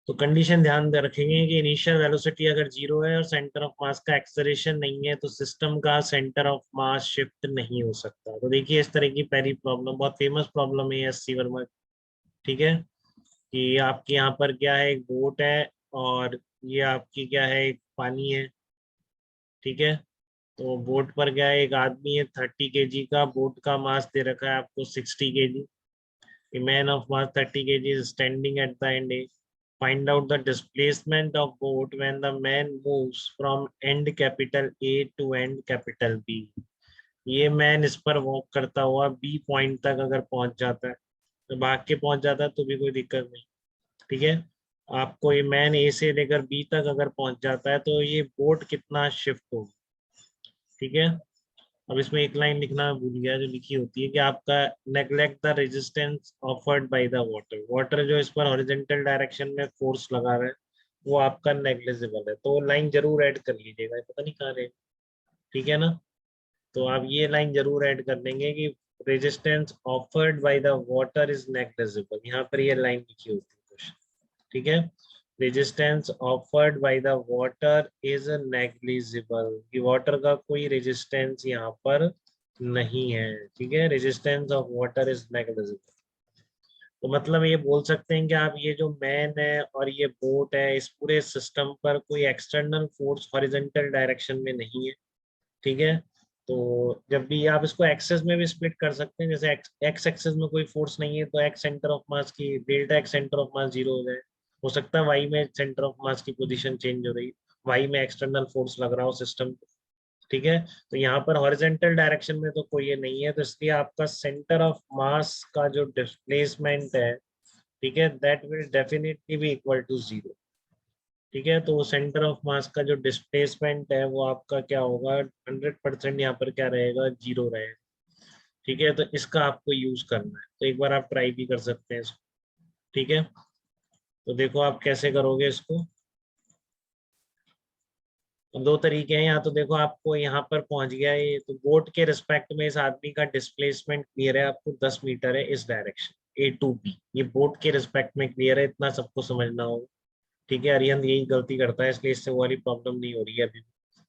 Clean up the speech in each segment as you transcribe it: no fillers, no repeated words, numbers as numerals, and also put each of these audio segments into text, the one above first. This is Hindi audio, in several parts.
तो कंडीशन ध्यान में रखेंगे कि इनिशियल वेलोसिटी अगर जीरो है और सेंटर ऑफ मास का एक्सेलरेशन नहीं है तो सिस्टम का सेंटर ऑफ मास शिफ्ट नहीं हो सकता। तो देखिए इस तरह की पहली प्रॉब्लम बहुत फेमस प्रॉब्लम है एससी वर्मा। ठीक है, कि आपके यहाँ पर क्या है, एक बोट है और ये आपकी क्या है, एक पानी है। ठीक है, तो बोट पर क्या है, एक आदमी है 30 kg का, बोट का मास दे रखा है आपको 60 kg। A man of mass 30 kg is standing at the end A. Find out the displacement of boat when the man moves from end capital A to end capital B. ये मैन इस पर वॉक करता हुआ बी पॉइंट तक अगर पहुंच जाता है, तो भाग के पहुंच जाता है तो भी कोई दिक्कत नहीं। ठीक है, आपको ये मैन ए से लेकर बी तक अगर पहुंच जाता है तो ये बोट कितना शिफ्ट होगा। ठीक है, अब इसमें एक लाइन लिखना मैं भूल गया जो लिखी होती है कि आपका neglect the resistance offered by the water. Water जो इस पर हॉरिजॉन्टल डायरेक्शन में फोर्स लगा रहा है वो आपका नेग्लिजिबल है, तो लाइन जरूर ऐड कर लीजिएगा, ये पता नहीं कहाँ रहे। ठीक है ना, तो आप ये लाइन जरूर ऐड कर देंगे कि resistance offered by the water is negligible, यहाँ पर ये लाइन लिखी होती है क्वेश्चन। ठीक है, resistance offered by the water is negligible, कि वाटर का कोई रेजिस्टेंस यहाँ पर नहीं है। ठीक है, resistance of water is negligible. तो मतलब ये बोल सकते हैं कि आप ये जो मैन है और ये बोट है इस पूरे सिस्टम पर कोई एक्सटर्नल फोर्स हॉरिजॉन्टल डायरेक्शन में नहीं है। ठीक है, तो जब भी आप इसको एक्सेस में भी स्प्लिट कर सकते हैं, जैसे एक्स एक्सेस में कोई फोर्स नहीं है तो एक्स सेंटर ऑफ मास की delta x centre of mass zero हो जाए। हो सकता है वाई में सेंटर ऑफ मास की पोजीशन चेंज हो रही, वाई में एक्सटर्नल फोर्स लग रहा हो सिस्टम। ठीक है, तो यहाँ पर हॉरिजॉन्टल डायरेक्शन में तो कोई ये नहीं है, तो इसलिए आपका सेंटर ऑफ मास का जो डिस्प्लेसमेंट है, ठीक है, that will definitely be equal to zero. ठीक है, तो सेंटर ऑफ मास का जो डिस्प्लेसमेंट है वो आपका क्या होगा, 100% यहाँ पर क्या रहेगा, जीरो रहेगा। ठीक है, तो इसका आपको यूज करना है, तो एक बार आप ट्राई भी कर सकते हैं इसको। ठीक है, तो देखो आप कैसे करोगे इसको। तो दो तरीके हैं, या तो देखो आपको यहाँ पर पहुंच गया ये, तो बोट के रिस्पेक्ट में इस आदमी का डिस्प्लेसमेंट क्लियर है, आपको 10 मीटर है इस डायरेक्शन ए टू बी, ये बोट के रिस्पेक्ट में क्लियर है, इतना सबको समझना होगा। ठीक है, अरिहंत यही गलती करता है, इसलिए इससे वो वाली प्रॉब्लम नहीं हो रही है अभी भी।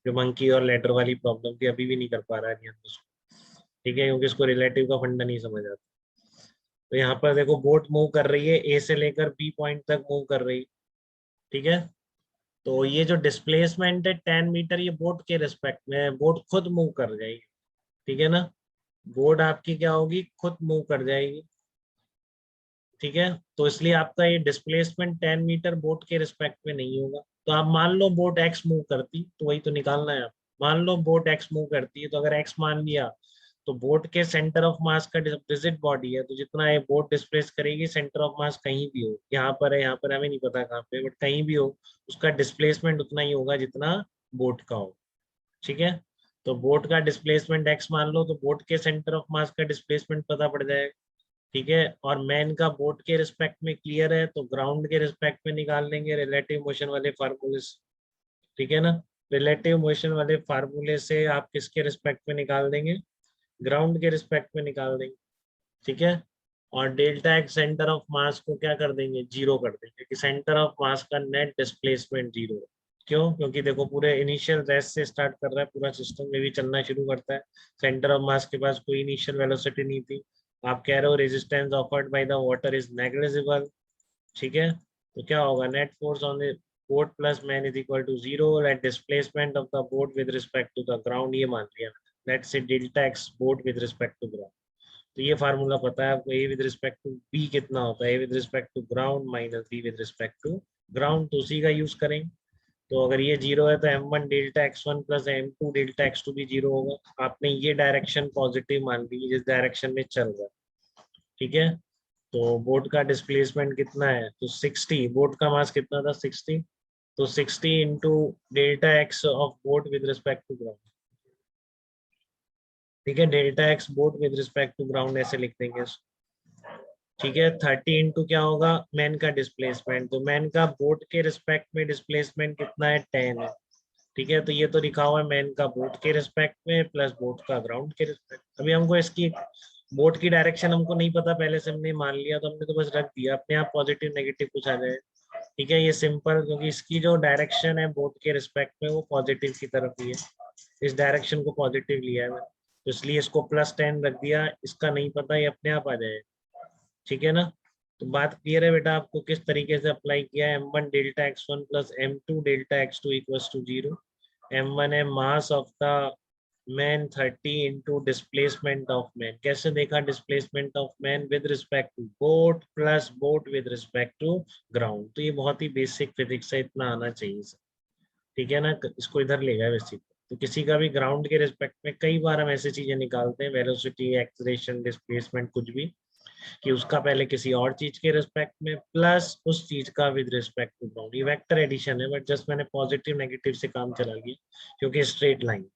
जो मंकी और लेटर वाली प्रॉब्लम थी अभी भी नहीं कर पा रहा है अरिहंत उसको। ठीक है, क्योंकि इसको रिलेटिव का फंडा नहीं समझ आता। तो यहाँ पर देखो बोट मूव कर रही है, ए से लेकर बी पॉइंट तक मूव कर रही है। ठीक है, तो ये जो डिस्प्लेसमेंट है 10 मीटर, ये बोट के रिस्पेक्ट में है, बोट खुद मूव कर जाएगी। ठीक है ना, बोट आपकी क्या होगी, खुद मूव कर जाएगी। ठीक है, तो इसलिए आपका ये डिस्प्लेसमेंट 10 मीटर बोट के रिस्पेक्ट में नहीं होगा। तो आप मान लो बोट एक्स मूव करती, तो वही तो निकालना है आप। मान लो बोट एक्स मूव करती है, तो अगर एक्स मान लिया तो बोट के सेंटर ऑफ मास का रिजिड बॉडी है, तो जितना ये बोट डिस्प्लेस करेगी, सेंटर ऑफ मास कहीं भी हो, यहाँ पर है, यहाँ पर हमें नहीं पता कहाँ पे, बट कहीं भी हो उसका डिस्प्लेसमेंट उतना ही होगा जितना बोट का हो। ठीक है, तो बोट का डिस्प्लेसमेंट एक्स मान लो, तो बोट के सेंटर ऑफ मास का डिस्प्लेसमेंट पता पड़ जाएगा। ठीक है, और मैन का बोट के रिस्पेक्ट में क्लियर है, तो ग्राउंड के रिस्पेक्ट में निकाल लेंगे रिलेटिव मोशन वाले फार्मूले से। ठीक है ना, रिलेटिव मोशन वाले फार्मूले से आप किसके रिस्पेक्ट में निकाल देंगे, ग्राउंड के रिस्पेक्ट में निकाल देंगे। ठीक है, और delta x centre of mass को क्या कर देंगे, जीरो कर देंगे, कि सेंटर ऑफ मास का नेट डिस्प्लेसमेंट जीरो है। क्यों, क्योंकि देखो पूरे इनिशियल रेस्ट से स्टार्ट कर रहा है, पूरा सिस्टम में भी चलना शुरू करता है, सेंटर ऑफ मास के पास कोई इनिशियल वेलोसिटी नहीं थी। आप कह रहे हो resistance offered by the water is negligible. ठीक है, तो क्या होगा, net force on the boat plus man is equal to zero, let displacement of the boat with respect to the ground, ये मान लिया, let say delta x boat with respect to ground. तो ये फार्मूला पता है आपको, A with respect to B कितना होता है, A with respect to ground minus be with respect to ground, तो उसी का यूज करेंगे। तो अगर ये जीरो है तो m1 delta x1 plus m2 delta x2 भी जीरो होगा। आपने ये डायरेक्शन पॉजिटिव मान ली जिस डायरेक्शन में चल रहा है। ठीक है, तो बोट का डिस्प्लेसमेंट कितना है, तो 60, बोट का मास कितना था 60, तो 60 into delta x of boat with respect to ground. ठीक है, delta x boat with respect to ground ऐसे लिख देंगे इसको। ठीक है, 30 इंटू क्या होगा, मैन का डिस्प्लेसमेंट, तो मैन का बोट के रिस्पेक्ट में डिस्प्लेसमेंट कितना है, 10 है। ठीक है, तो ये तो लिखा हुआ है मैन का बोट के रिस्पेक्ट में प्लस बोट का ग्राउंड के रिस्पेक्ट। अभी हमको इसकी बोट की डायरेक्शन हमको नहीं पता, पहले से हमने मान लिया, तो हमने तो बस रख दिया, अपने आप पॉजिटिव नेगेटिव कुछ आ जाए। ठीक है, ये सिंपल, क्योंकि इसकी जो डायरेक्शन है बोट के रिस्पेक्ट में वो पॉजिटिव की तरफ ही है, इस डायरेक्शन को पॉजिटिव लिया है मैंने, तो इसलिए इसको +10 रख दिया, इसका नहीं पता, ये अपने आप आ जाएगा। ठीक है ना, तो बात क्लियर है बेटा आपको किस तरीके से अप्लाई किया है। m1 delta x1 plus m2 delta x2 equals to 0। m1 है mass of the man 30 into displacement of man. कैसे देखा displacement of man? With respect to boat plus boat with respect to ground. तो ये बहुत ही बेसिक फिजिक्स है, इतना आना चाहिए सर। ठीक है ना, इसको इधर ले गए वैसे। तो किसी का भी ग्राउंड के रिस्पेक्ट में कई बार हम ऐसी चीजें निकालते हैं, वेलोसिटी, एक्सलेरेशन, डिस्प्लेसमेंट, कुछ भी, कि उसका पहले किसी और चीज के रिस्पेक्ट में प्लस उस चीज का विद रिस्पेक्ट टू ग्राउंड। ये वेक्टर एडिशन है, बट जस्ट मैंने पॉजिटिव नेगेटिव से काम चला लिया क्योंकि स्ट्रेट लाइन।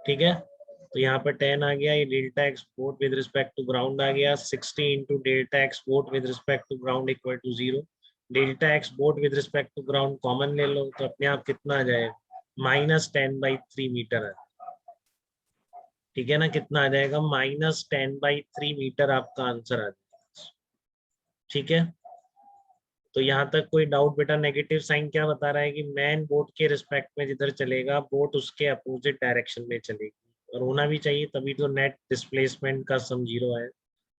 ठीक है, तो यहाँ पर 10 आ गया, ये delta x boat with respect to ground आ गया, 60 into delta x boat with respect to ground equal to 0। Delta x boat with respect to ground common ले लो, तो अपने आप कितना आ जाएगा? -10/3 मीटर है। ठीक है ना, कितना आ जाएगा? -10/3 मीटर आपका आंसर आ जाएगा। ठीक है, तो यहाँ तक कोई डाउट बेटा? नेगेटिव साइन क्या बता रहा है कि मैन बोट के रिस्पेक्ट में जिधर चलेगा बोट उसके अपोजिट डायरेक्शन में चलेगी, और होना भी चाहिए, तभी तो नेट डिस्प्लेसमेंट का सम 0 है।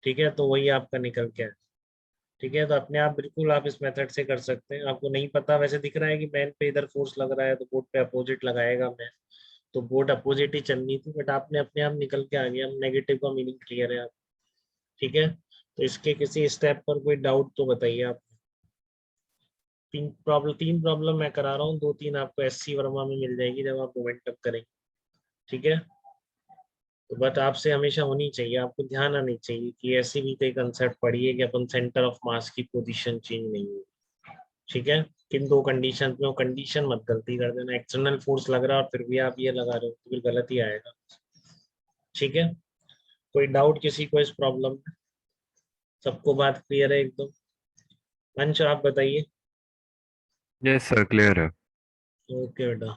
ठीक है, तो वही आपका निकल के है। ठीक है, तो अपने आप बिल्कुल आप इस मेथड से कर सकते हैं। आपको नहीं पता, वैसे दिख रहा है कि मैन पे इधर फोर्स लग रहा है तो बोट पे अपोजिट लगाएगा मैन, तो बोट अपोजिट ही चलनी थी, बट आपने अपने आप निकल के आ गया। नेगेटिव का मीनिंग क्लियर है आप। ठीक है, तो इसके किसी स्टेप पर कोई डाउट तो बताइए आप। तीन प्रॉब्लम मैं करा रहा हूँ, 2-3 आपको SC वर्मा में मिल जाएगी जब आप मोमेंटम करेंगे। ठीक है, तो बट आपसे हमेशा होनी चाहिए, आपको ध्यान आनी चाहिए कि ऐसी भी कोई कंसेप्ट पढ़ी है कि अपन सेंटर ऑफ मास की पोजीशन चेंज नहीं हुई। ठीक है, किन 2 कंडीशन में, वो कंडीशन मत गलती कर देना, एक्सटर्नल फोर्स लग रहा है और फिर भी आप ये लगा रहे हो तो फिर गलत ही आएगा। ठीक है, कोई डाउट किसी को इस प्रॉब्लम में? सबको बात क्लियर है एकदम? मंच आप बताइए। यस सर, क्लियर है। ओके बेटा।